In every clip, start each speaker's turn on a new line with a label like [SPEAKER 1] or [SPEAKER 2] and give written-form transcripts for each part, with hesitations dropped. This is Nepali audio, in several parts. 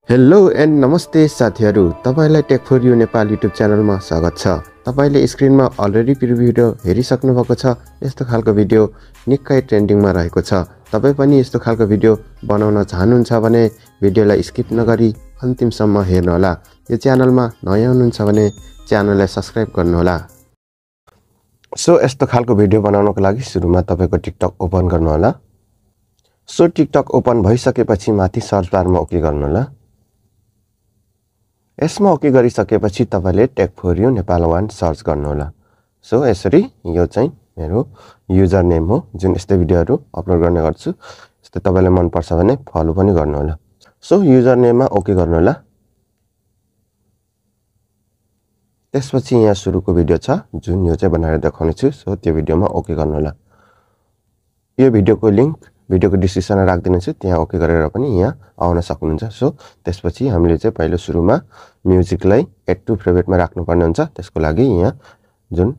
[SPEAKER 1] हेलो एन्ड नमस्ते साथीहरु, तपाईलाई tech for you Nepal YouTube च्यानलमा स्वागत छ। तपाईले स्क्रिनमा अलरेडी प्रिभ्यू भिडियो हेरिसक्नु भएको छ। यस्तो खालको भिडियो निकै ट्रेन्डिङमा रहेको छ। तपाई पनि यस्तो खालको भिडियो बनाउन चाहनुहुन्छ भने भिडियोलाई स्किप नगरी अन्तिमसम्म हेर्नु होला। यो च्यानलमा नयाँ हुनुहुन्छ भने च्यानललाई सब्स्क्राइब गर्नु होला। सो यस्तो खालको भिडियो बनाउनको लागि सुरुमा तपाईको टिकटक ओपन गर्नु होला। सो टिकटक ओपन भइसकेपछि माथि सर्च बारमा ओके गर्नु होला। यसमा ओके गरिसकेपछि तपाईले tech for you Nepal 1 search गर्नु होला। सो यसरी यो चाहिँ मेरो युजर नेम हो जुन यस्तै भिडियोहरु अपलोड गर्ने गर्छु। यस्तै तपाईलाई मन पर्छ भने फलो पनि गर्नु होला। सो युजर नेममा ओके गर्नु होला। त्यसपछि यहाँ सुरुको भिडियो छ जुन यो चाहिँ बनाएर देखाउने छु। सो त्यो भिडियोमा ओके गर्नु होला। यो भिडियोको लिंक भिडियोको डिस्क्रिप्सनमा राख्दिनु छु, त्यहाँ ओके गरेर पनि यहाँ आउन सक्नुहुन्छ। सो त्यसपछि हामीले चाहिँ पहिलो सुरुमा म्युजिकलाई एड टु फेभरेटमा राख्नु पर्ने हुन्छ। त्यसको लागि यहाँ जुन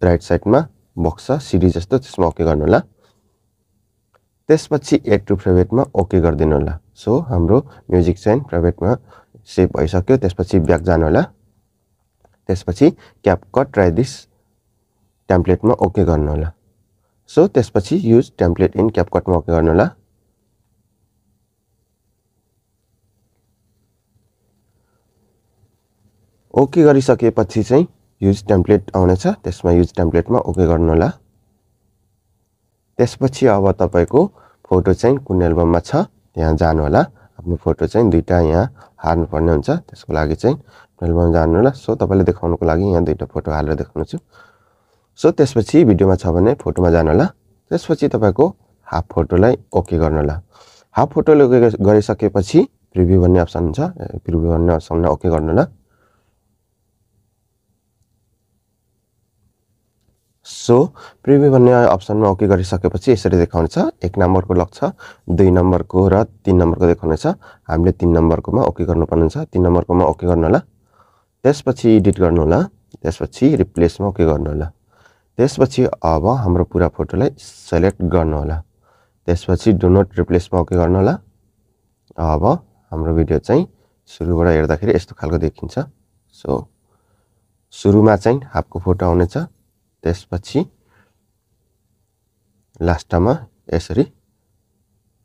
[SPEAKER 1] राइट साइडमा बक्स छ सिडी जस्तो त्यसमा ओके गर्नु होला। त्यसपछि एड टु फेभरेटमा ओके गरिदिनु होला। सो हाम्रो म्युजिक चाहिँ फेभरेटमा सेभ भइसक्यो। त्यसपछि ब्याक जानु होला। त्यसपछि क्यापकट ट्राई दिस टेम्प्लेटमा ओके गर्नु होला। सो त्यसपछि युज टेम्प्लेट इन क्यापकटमा ओके गर्नु होला। ओके गरिसकेपछि चाहिँ युज टेम्प्लेट आउनेछ। त्यसमा युज टेम्प्लेटमा ओके गर्नु होला। त्यसपछि अब तपाईको फोटो चाहिँ कुन एल्बममा छ त्यहाँ जानु होला। आफ्नो फोटो चाहिँ दुईटा यहाँ हाल्नु पर्ने हुन्छ। त्यसको लागि चाहिँ एल्बम जानु होला। सो तपाईले देखाउनको लागि यहाँ दुईटा फोटो हालेर देखाउँछु। सो त्यसपछि भिडियोमा छ भने फोटोमा जानु होला। त्यसपछि तपाईको हाफ फोटोलाई ओके गर्नु होला। हाफ फोटोले ओके गरिसकेपछि प्रिभ्यू भन्ने अप्सन हुन्छ। प्रिभ्यू भन्ने अप्सनमा ओके गर्नु होला। सो प्रिभ्यू भन्ने अप्सनमा ओके गरिसकेपछि यसरी देखाउनेछ। 1 नम्बरको लक छ, 2 नम्बरको र 3 नम्बरको देखाउनेछ। हामीले 3 नम्बरकोमा ओके गर्नुपर्ने हुन्छ। 3 नम्बरकोमा ओके गर्नु होला। त्यसपछि एडिट गर्नु होला। त्यसपछि रिप्लेसमा ओके गर्नु होला। त्यसपछि अब हाम्रो पुरा फोटोलाई सिलेक्ट गर्नु होला। त्यसपछि डु नट रिप्लेसमा ओके गर्नु होला। अब हाम्रो भिडियो चाहिँ सुरुबाट हेर्दाखेरि यस्तो खालको देखिन्छ। सो सुरुमा चाहिँ हाफको फोटो आउनेछ। त्यसपछि लास्टमा यसरी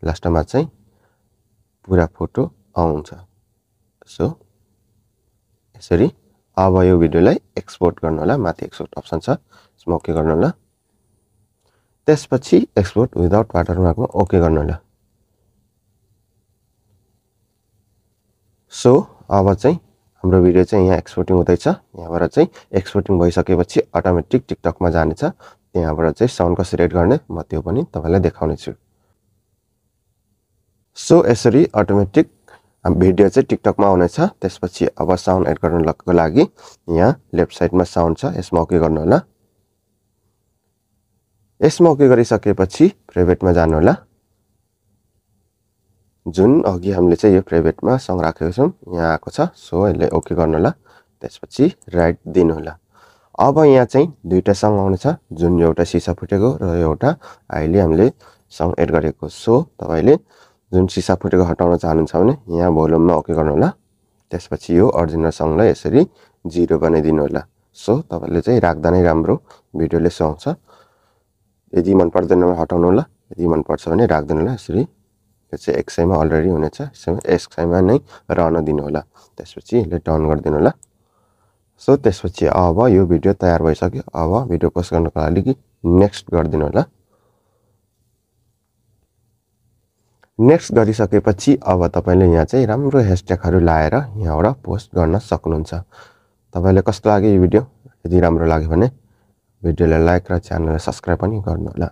[SPEAKER 1] लास्टमा चाहिँ पुरा फोटो आउँछ। सो यसरी अब यो भिडियोलाई एक्सपोर्ट गर्नु होला। माथि एक्सपोर्ट अप्सन छ, त्यसमा ओके गर्नु होला। त्यसपछि एक्सपोर्ट विदाउट वाटरमार्कमा ओके गर्नु होला। सो अब चाहिँ हाम्रो भिडियो चाहिँ यहाँ एक्सपोर्टिङ हुँदैछ। यहाँबाट चाहिँ एक्सपोर्टिङ भइसकेपछि अटोमेटिक टिकटकमा जानेछ। त्यहाँबाट चाहिँ साउन्ड कसरी एड गर्ने म त्यो पनि तपाईलाई देखाउने छु। सो यसरी अटोमेटिक भिडियो चाहिँ टिकटकमा आउनेछ। त्यसपछि अब साउन्ड एड गर्नको लागि यहाँ लेफ्ट साइडमा साउन्ड छ, यसमा ओके गर्नु होला। यसमा ओके गरिसकेपछि फेभरेटमा जानु होला। जुन अघि हामीले चाहिँ यो फेभरेटमा सङ राखेको छौं यहाँ आएको छ। सो यसले ओके गर्नु होला। त्यसपछि राइट दिनु होला। अब यहाँ चाहिँ दुईटा सङ आउनेछ, जुन एउटा सिसा फुटेको र एउटा अहिले हामीले सङ एड गरेको। सो तपाईले जुन सिसा फुटेको हटाउन चाहनुहुन्छ भने यहाँ भोल्युममा ओके गर्नु होला। त्यसपछि यो ओरिजिनल सङलाई यसरी 0 बनाइदिनु होला। सो तपाईले चाहिँ राख्दा नै राम्रो भिडियोले सुहाउँछ। यदि मन पर्दैन भने हटाउनु होला, यदि मन पर्छ भने राख्दिनु होला। यसरी यो चाहिँ एक्सआईमा अलरेडी हुनेछ, एक्सआईमा नै रहन दिनु होला। त्यसपछि यसले टर्न गरिदिनु होला। सो त्यसपछि अब यो भिडियो तयार भइसक्यो। अब भिडियो पोस्ट गर्नको लागि नेक्स्ट गरिदिनु होला। नेक्स्ट गरिसकेपछि अब तपाईले यहाँ चाहिँ राम्रो ह्याशट्यागहरु लाएर यहाँबाट पोस्ट गर्न सक्नुहुन्छ। तपाईलाई कस्तो लाग्यो यो भिडियो? यदि राम्रो लाग्यो भने भिडियोलाई लाइक र च्यानललाई सब्स्क्राइब पनि गर्नु होला।